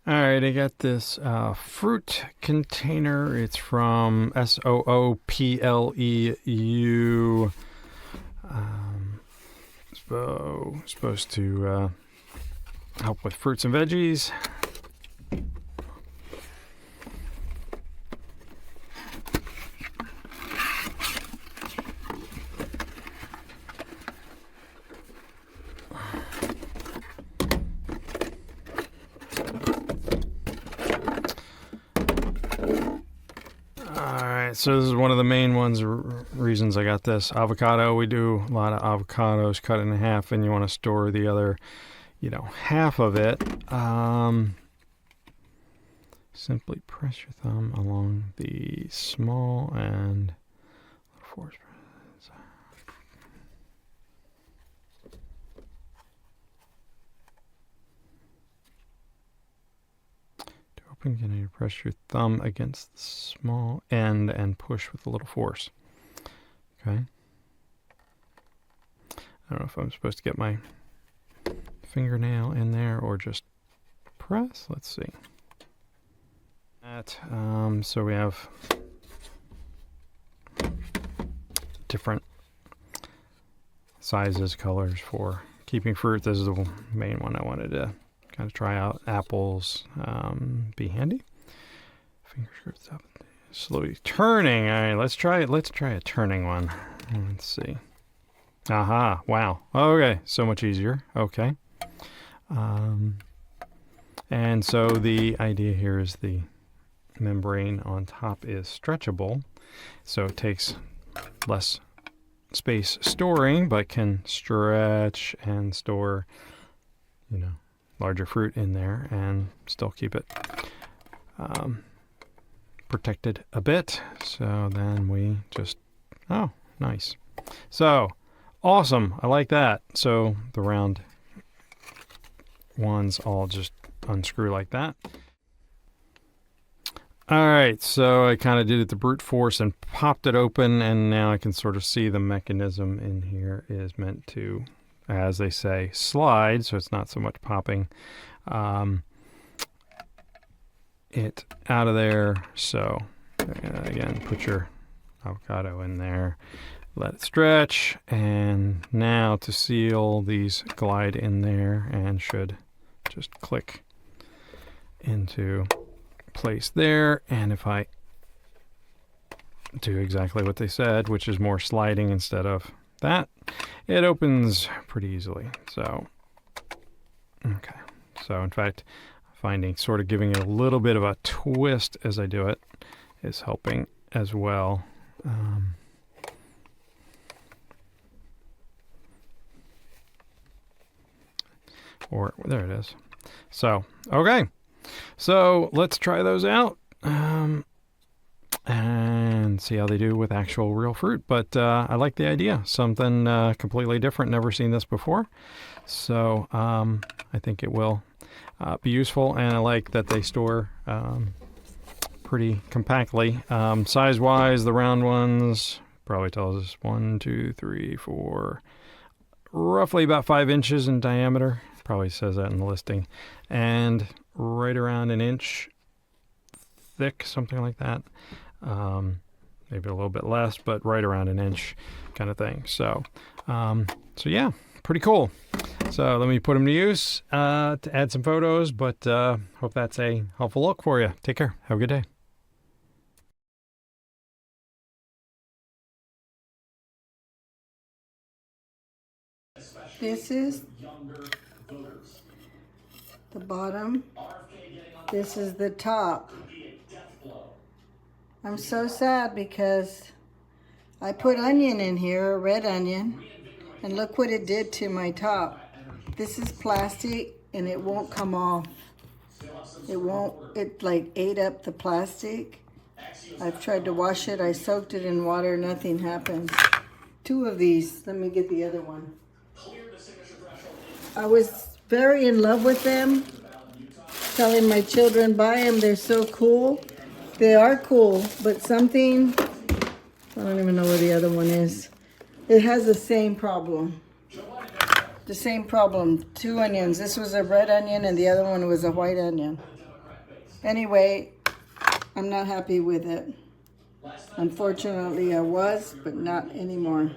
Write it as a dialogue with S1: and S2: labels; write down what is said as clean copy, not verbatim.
S1: All right, I got this fruit container. It's from SOOPLEU. Supposed to help with fruits and veggies. So this is one of the main reasons I got this. Avocado, we do a lot of avocados cut in half, and you want to store the other, half of it. Simply press your thumb along the small and force. Can you press your thumb against the small end and push with a little force? Okay. I don't know if I'm supposed to get my fingernail in there or just press. Let's see. So we have different sizes, colors for keeping fruit. This is the main one I wanted to kind of try out. Apples, be handy. Finger skirts up, slowly turning. All right, let's try it. Let's try a turning one. Let's see. Aha! Wow. Okay, so much easier. Okay. And so the idea here is the membrane on top is stretchable, so it takes less space storing, but can stretch and store, larger fruit in there and still keep it protected a bit. So then we just, oh, nice. So awesome. I like that. So the round ones all just unscrew like that. All right, so I kind of did it the brute force and popped it open, and now I can sort of see the mechanism in here is meant to, as they say, slide, so it's not so much popping it out of there. So again, put your avocado in there, let it stretch, and now to seal, these glide in there and should just click into place there. And if I do exactly what they said, which is more sliding instead of that, it opens pretty easily. So okay, so in fact, finding sort of giving it a little bit of a twist as I do it is helping as well. Or there it is. So okay, so let's try those out and see how they do with actual real fruit. But I like the idea. Something completely different. Never seen this before. So I think it will be useful. And I like that they store pretty compactly. Size-wise, the round ones probably tells us 1, 2, 3, 4, roughly about 5 inches in diameter. Probably says that in the listing. And right around an inch thick, something like that. Maybe a little bit less, but right around an inch kind of thing. So yeah, pretty cool. So let me put them to use to add some photos, but hope that's a helpful look for you. Take care. Have a good day.
S2: This is the bottom. This is the top. I'm so sad because I put onion in here, a red onion, and look what it did to my top. This is plastic and it won't come off. It like ate up the plastic. I've tried to wash it. I soaked it in water, nothing happens. 2 of these. Let me get the other one. I was very in love with them, telling my children, buy them, they're so cool. They are cool, but something, I don't even know where the other one is. It has the same problem. The same problem, 2 onions. This was a red onion and the other one was a white onion. Anyway, I'm not happy with it. Unfortunately, I was, but not anymore.